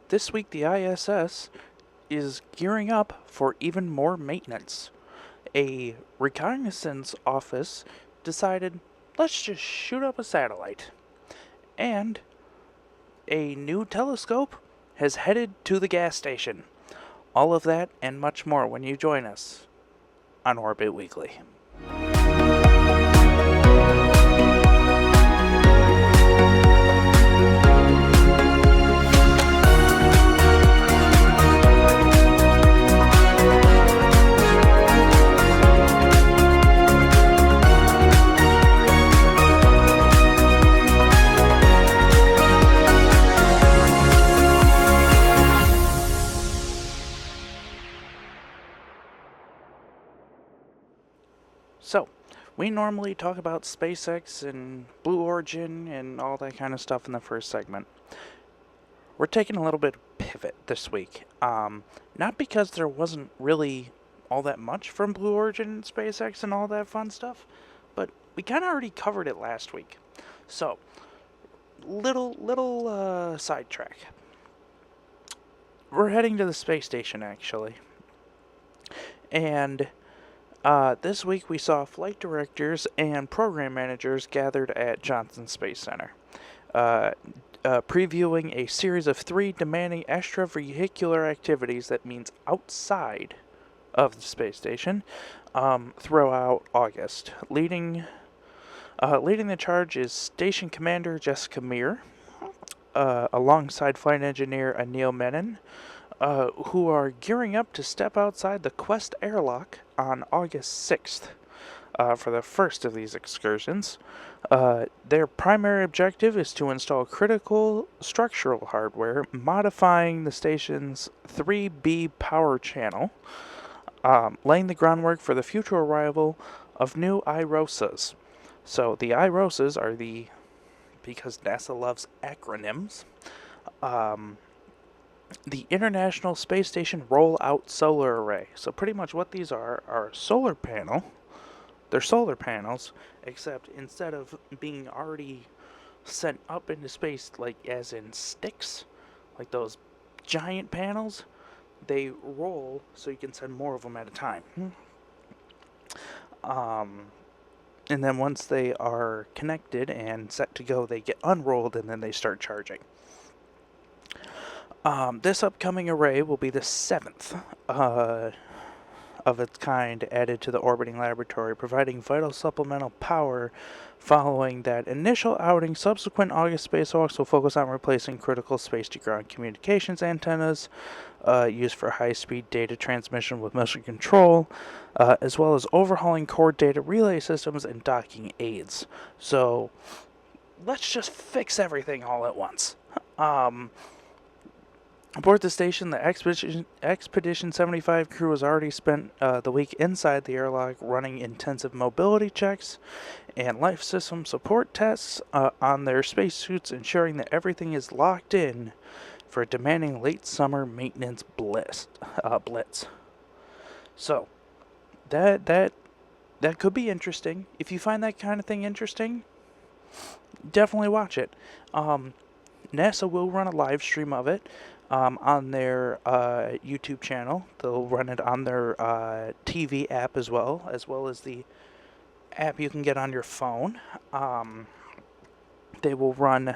this week the ISS is gearing up for even more maintenance. A reconnaissance office decided, let's just shoot up a satellite. And a new telescope has headed to the gas station. All of that and much more when you join us on Orbit Weekly. So, we normally talk about SpaceX and Blue Origin and all that kind of stuff in the first segment. We're taking a little bit of pivot this week. Not because there wasn't really all that much from Blue Origin and SpaceX and all that fun stuff, but we kind of already covered it last week. So, little sidetrack. We're heading to the space station, actually. And this week we saw flight directors and program managers gathered at Johnson Space Center, previewing a series of 3 demanding extravehicular activities that means outside of the space station throughout August. Leading the charge is Station Commander Jessica Meir, alongside Flight Engineer Anil Menon, who are gearing up to step outside the Quest airlock on August 6th for the first of these excursions. Their primary objective is to install critical structural hardware, modifying the station's 3B power channel, laying the groundwork for the future arrival of new IROSAs. So the IROSAs are because NASA loves acronyms, the International Space Station Rollout Solar Array. So pretty much what these are a solar panel. They're solar panels, except instead of being already sent up into space, like as in sticks, like those giant panels, they roll so you can send more of them at a time. And then once they are connected and set to go, they get unrolled and then they start charging. This upcoming array will be the 7th of its kind added to the orbiting laboratory, providing vital supplemental power following that initial outing. Subsequent August spacewalks will focus on replacing critical space-to-ground communications antennas used for high-speed data transmission with mission control, as well as overhauling core data relay systems and docking aids. So, let's just fix everything all at once. Aboard the station, the Expedition 75 crew has already spent the week inside the airlock running intensive mobility checks and life system support tests on their spacesuits, ensuring that everything is locked in for a demanding late summer maintenance blitz. So, that could be interesting. If you find that kind of thing interesting, definitely watch it. NASA will run a live stream of it on their YouTube channel. They'll run it on their TV app as well as the app you can get on your phone. They will run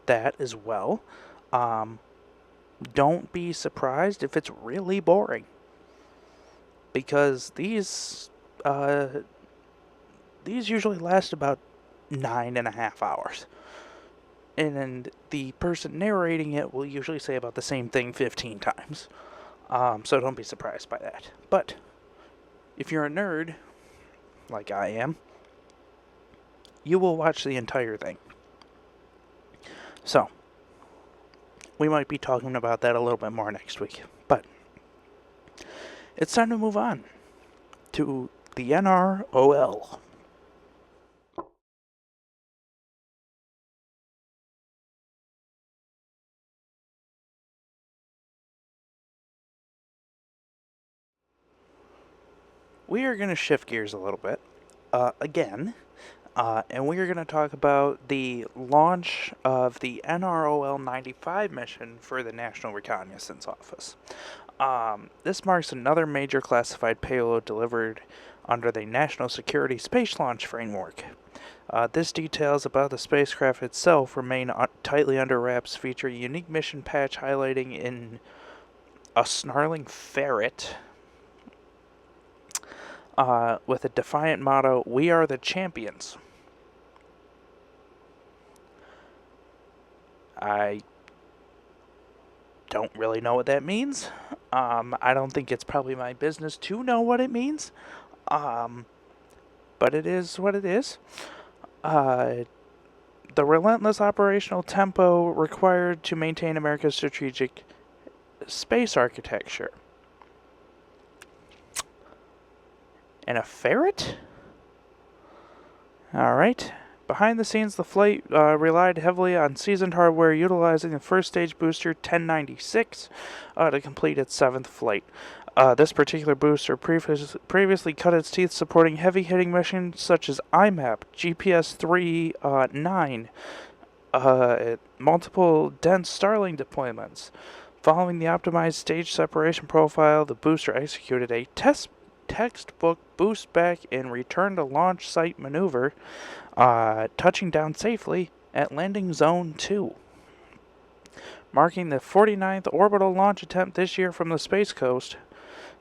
that as well. Don't be surprised if it's really boring, because these usually last about 9.5 hours. And the person narrating it will usually say about the same thing 15 times. So don't be surprised by that. But if you're a nerd, like I am, you will watch the entire thing. So, we might be talking about that a little bit more next week. But it's time to move on to the NROL. We are going to shift gears a little bit, again, And we are going to talk about the launch of the NROL-95 mission for the National Reconnaissance Office. This marks another major classified payload delivered under the National Security Space Launch Framework. This details about the spacecraft itself remain tightly under wraps, feature a unique mission patch highlighting in a snarling ferret with a defiant motto, "We are the champions." I don't really know what that means. I don't think it's probably my business to know what it means. But it is what it is. The relentless operational tempo required to maintain America's strategic space architecture. And a ferret? Alright. Behind the scenes, the flight relied heavily on seasoned hardware, utilizing the first stage booster 1096 to complete its 7th flight. This particular booster previously cut its teeth supporting heavy-hitting missions such as IMAP, GPS 3-9, multiple dense Starlink deployments. Following the optimized stage separation profile, the booster executed a textbook boost back and return to launch site maneuver, touching down safely at landing zone 2. Marking the 49th orbital launch attempt this year from the Space Coast,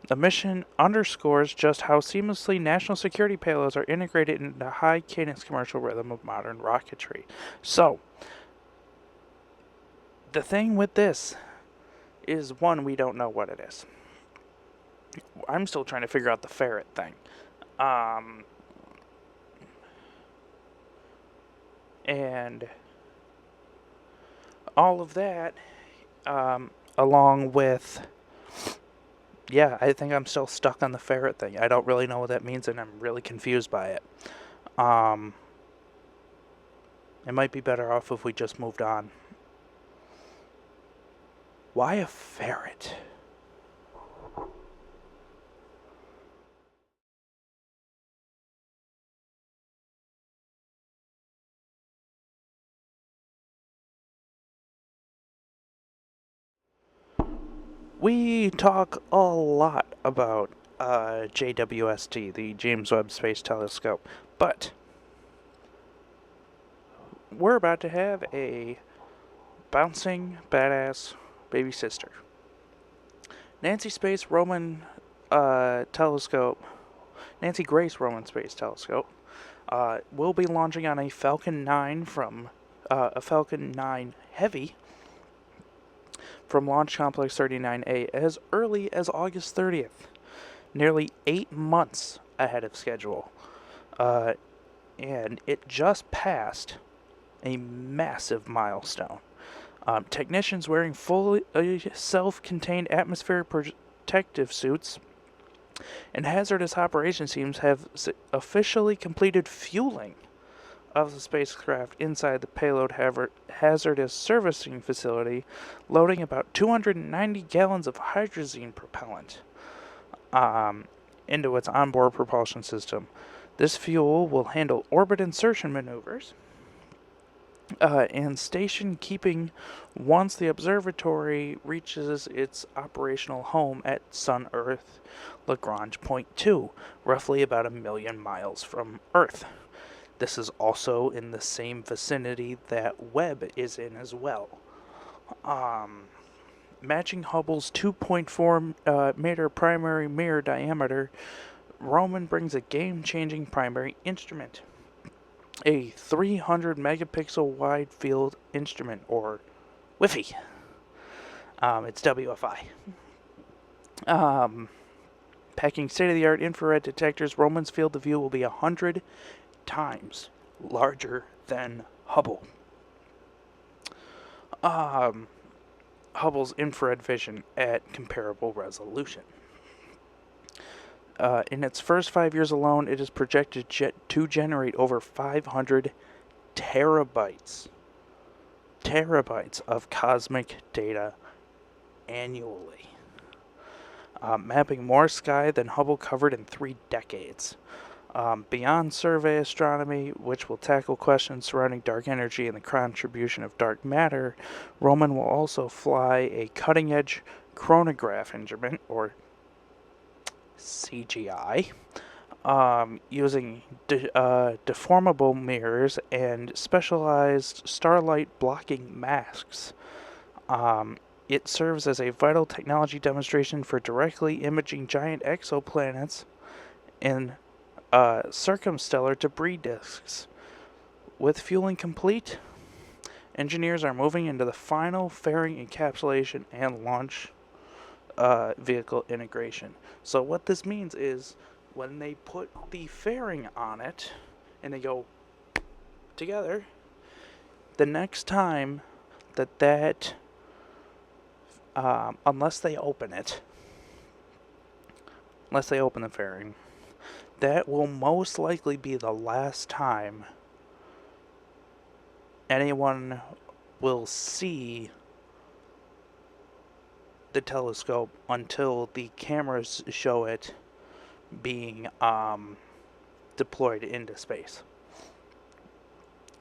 the mission underscores just how seamlessly national security payloads are integrated into the high-cadence commercial rhythm of modern rocketry. So, the thing with this is, one, we don't know what it is. I'm still trying to figure out the ferret thing. And all of that, along with, yeah, I think I'm still stuck on the ferret thing. I don't really know what that means, and I'm really confused by it. It might be better off if we just moved on. Why a ferret? We talk a lot about JWST, the James Webb Space Telescope, but we're about to have a bouncing, badass baby sister. Nancy Grace Roman Space Telescope will be launching on a Falcon 9 from a Falcon 9 Heavy from Launch Complex 39A as early as August 30th, nearly 8 months ahead of schedule. And it just passed a massive milestone. Technicians wearing fully self-contained atmospheric protective suits and hazardous operations teams have officially completed fueling of the spacecraft inside the payload hazardous servicing facility, loading about 290 gallons of hydrazine propellant into its onboard propulsion system. This fuel will handle orbit insertion maneuvers and station keeping once the observatory reaches its operational home at Sun-Earth Lagrange Point 2, roughly about 1 million miles from Earth. This is also in the same vicinity that Webb is in as well. Matching Hubble's 2.4 meter primary mirror diameter, Roman brings a game-changing primary instrument. A 300 megapixel wide field instrument, or WIFI. It's WFI. Packing state-of-the-art infrared detectors, Roman's field of view will be 100 times larger than Hubble. Hubble's infrared vision at comparable resolution. In its first 5 years alone, it is projected to generate over 500 terabytes of cosmic data annually, mapping more sky than Hubble covered in 3 decades. Beyond survey astronomy, which will tackle questions surrounding dark energy and the contribution of dark matter, Roman will also fly a cutting edge chronograph instrument, or CGI, using deformable mirrors and specialized starlight blocking masks. It serves as a vital technology demonstration for directly imaging giant exoplanets and circumstellar debris disks. With fueling complete, engineers are moving into the final fairing encapsulation and launch vehicle integration. So what this means is when they put the fairing on it and they go together, the next time that unless they open the fairing, that will most likely be the last time anyone will see the telescope until the cameras show it being deployed into space.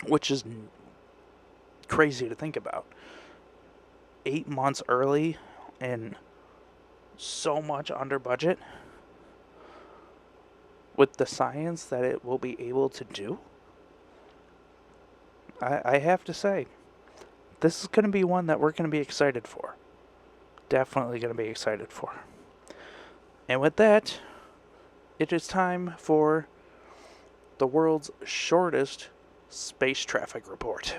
Which is crazy to think about. 8 months early and so much under budget with the science that it will be able to do. I have to say, this is going to be one that we're going to be excited for. Definitely going to be excited for. And with that, it is time for the world's shortest space traffic report.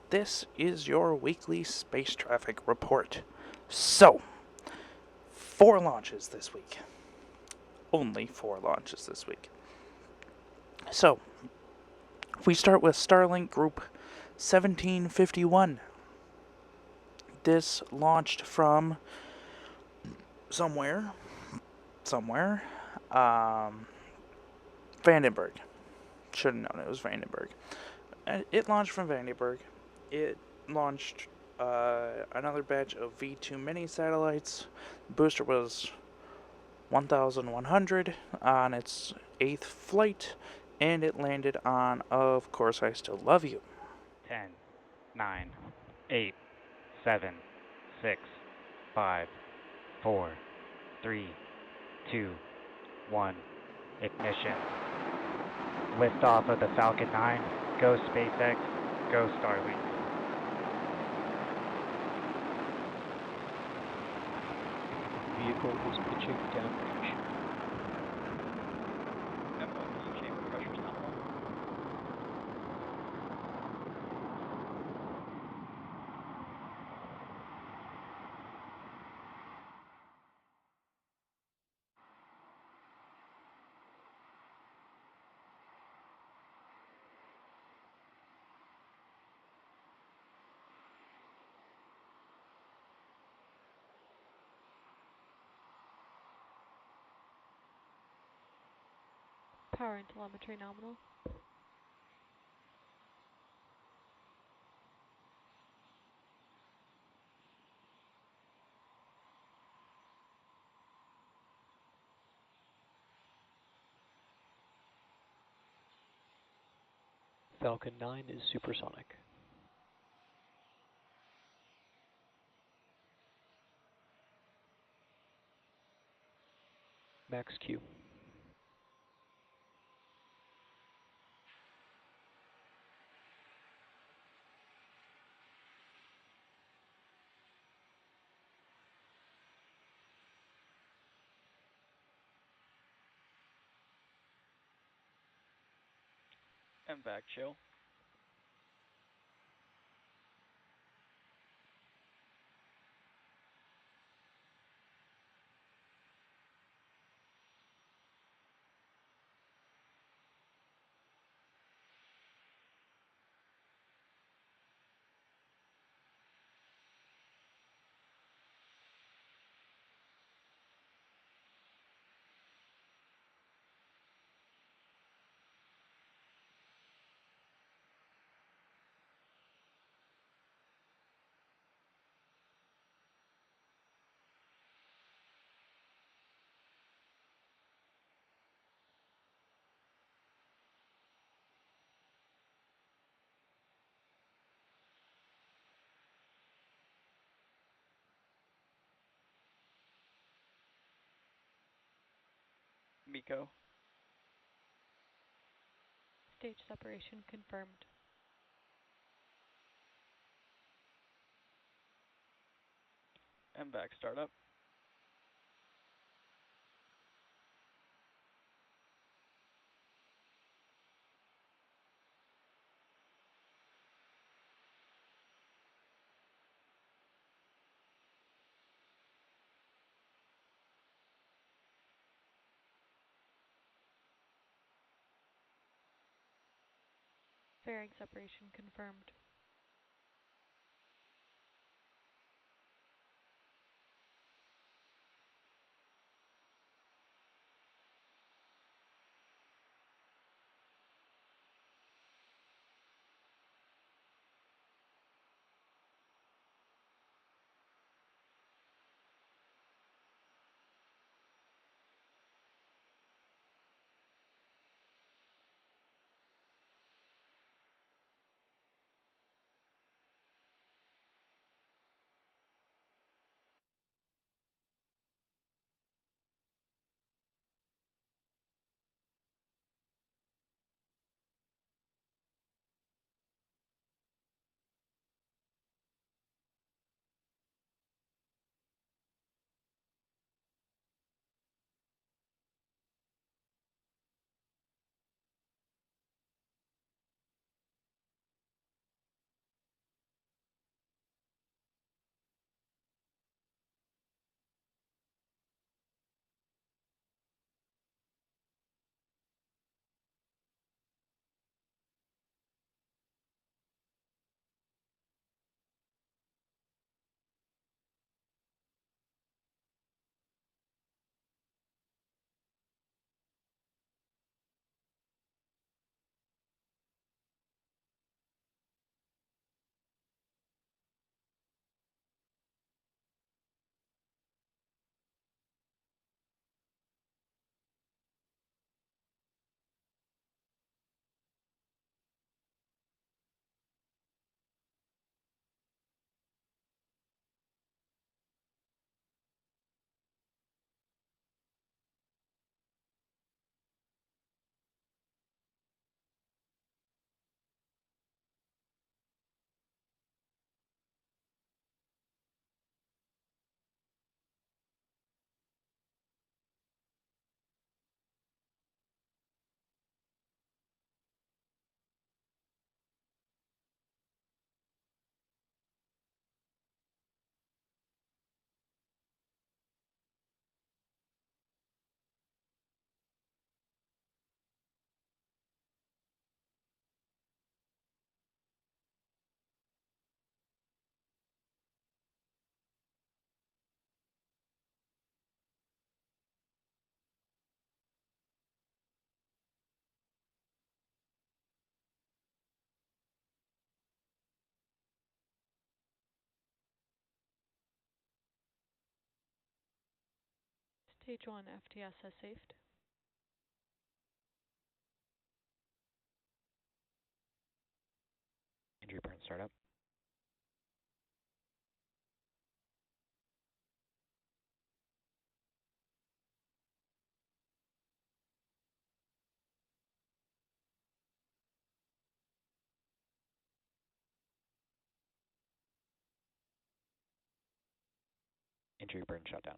This is your weekly space traffic report. So, 4 launches this week. Only 4 launches this week. So, we start with Starlink Group 1751. This launched from somewhere, Vandenberg. Should have known it was Vandenberg. It launched from Vandenberg. It launched another batch of V2 mini satellites. The booster was 1,100 on its 8th flight, and it landed on Of Course I Still Love You. 10, 9, 8, 7, 6, 5, 4, 3, 2, 1. Ignition. Liftoff of the Falcon 9. Go SpaceX. Go Starlink. Vehicle is pitching downrange. FOP chamber pressures nominal. Power and telemetry nominal. Falcon 9 is supersonic. Max Q. MVAC chill. MECO. Stage separation confirmed. MVAC startup. Fairing separation confirmed. Stage 1 FTS has saved. Entry burn startup. Entry burn shutdown.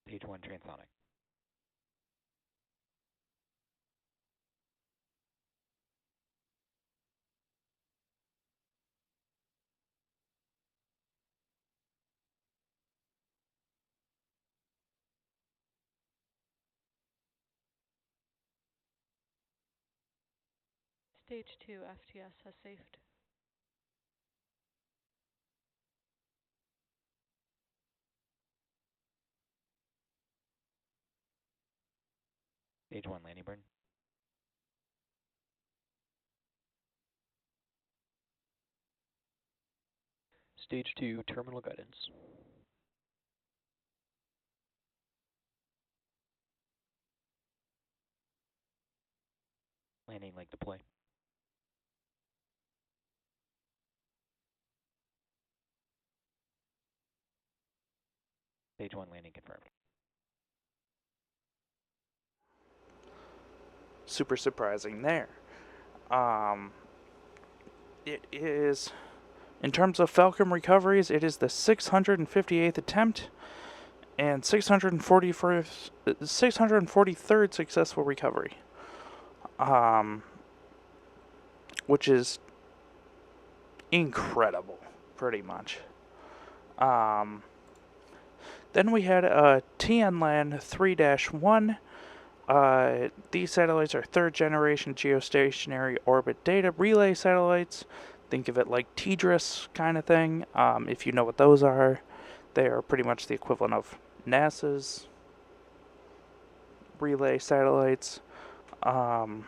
Stage 1 transonic. Stage 2 FTS has safed. Stage 1 landing burn. Stage 2 terminal guidance. Landing leg deploy. Stage 1 landing confirmed. Super surprising there. It is, in terms of Falcon recoveries, it is the 658th attempt and 643rd successful recovery. Which is incredible, pretty much. Then we had a TNLAN 3-1. These satellites are third generation geostationary orbit data relay satellites. Think of it like TDRS kind of thing. If you know what those are, they are pretty much the equivalent of NASA's relay satellites. And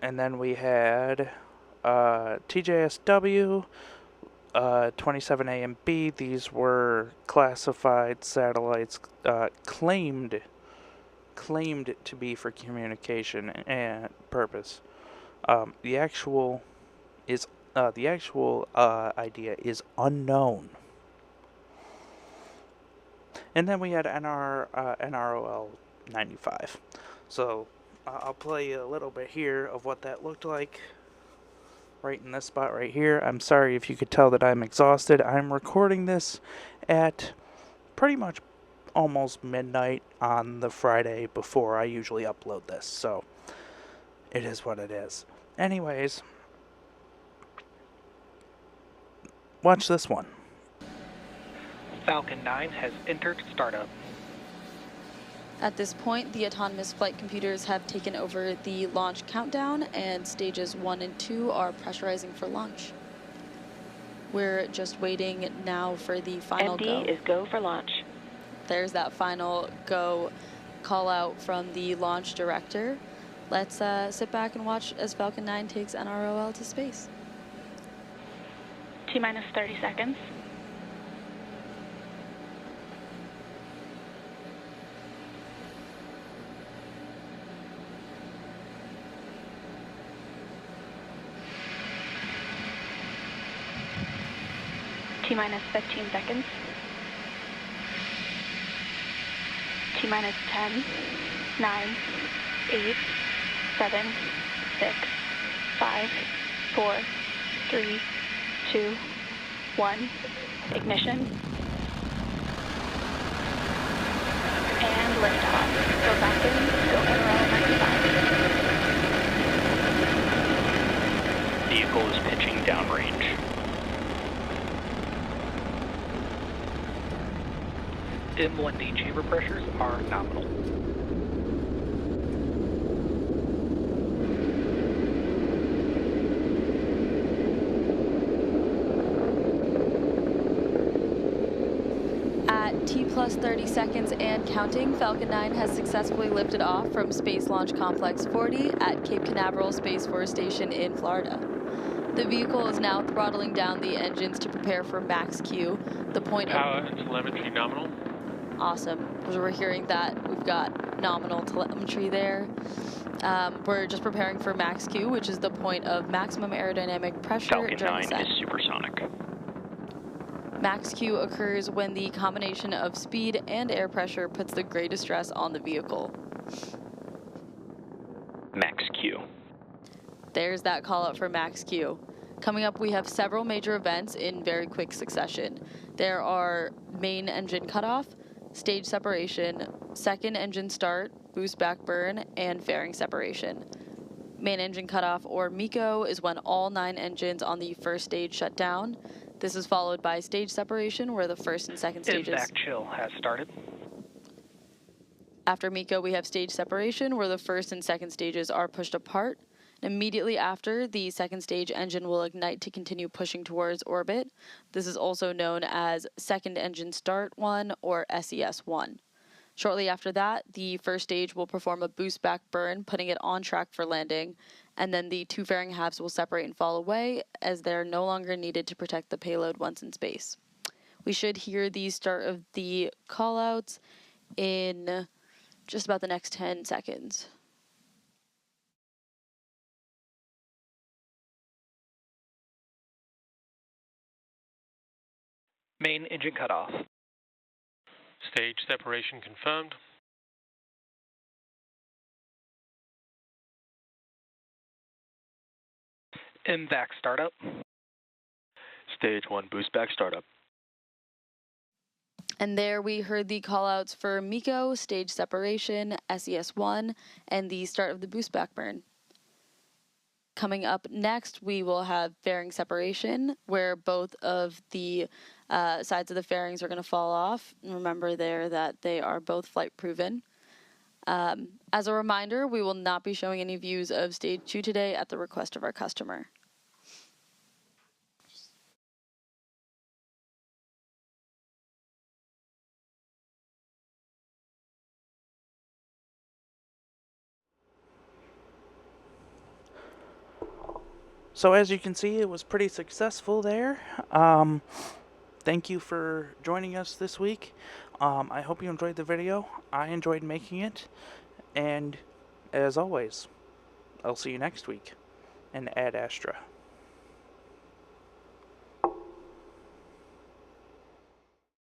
then we had TJSW, 27A and B. These were classified satellites claimed to be for communication and purpose. The actual idea is unknown. And then we had NROL-95. So I'll play you a little bit here of what that looked like. Right in this spot right here. I'm sorry if you could tell that I'm exhausted. I'm recording this at pretty much almost midnight on the Friday before I usually upload this. So it is what it is. Anyways, watch this one. Falcon 9 has entered startup. At this point, the autonomous flight computers have taken over the launch countdown, and stages 1 and 2 are pressurizing for launch. We're just waiting now for the final go. MD is go for launch. There's that final go call out from the launch director. Let's sit back and watch as Falcon 9 takes NROL to space. T-minus 30 seconds. T-minus 15 seconds. T-minus 10, 9, 8, 7, 6, 5, 4, 3, 2, 1. Ignition. And liftoff. Go Falcon, go NROL-95. Vehicle is pitching downrange. M1D chamber pressures are nominal. At T plus 30 seconds and counting, Falcon 9 has successfully lifted off from Space Launch Complex 40 at Cape Canaveral Space Force Station in Florida. The vehicle is now throttling down the engines to prepare for max Q, the point Power and telemetry nominal. Awesome, because we're hearing that we've got nominal telemetry there. We're just preparing for max Q, which is the point of maximum aerodynamic pressure Falcon during 9 descent. is supersonic. Max Q occurs when the combination of speed and air pressure puts the greatest stress on the vehicle. Max Q. There's that call out for max Q. Coming up, we have several major events in very quick succession. There are main engine cutoff, stage separation, second engine start, boost back burn, and fairing separation. Main engine cutoff, or MECO, is when all 9 engines on the first stage shut down. This is followed by stage separation, where the first and second stages... Evac chill has started. After MECO, we have stage separation, where the first and second stages are pushed apart. Immediately after, the second stage engine will ignite to continue pushing towards orbit. This is also known as Second Engine Start 1 or SES-1. Shortly after that, the first stage will perform a boost back burn, putting it on track for landing, and then the two fairing halves will separate and fall away as they're no longer needed to protect the payload once in space. We should hear the start of the callouts in just about the next 10 seconds. Main engine cutoff. Stage separation confirmed. MVAC startup. Stage 1 boost back startup. And there we heard the callouts for MECO, stage separation, SES-1, and the start of the boost back burn. Coming up next, we will have fairing separation, where both of the sides of the fairings are going to fall off. And remember there that they are both flight proven. As a reminder, we will not be showing any views of stage 2 today at the request of our customer. So as you can see, it was pretty successful there. Thank you for joining us this week. I hope you enjoyed the video. I enjoyed making it. And as always, I'll see you next week in Ad Astra.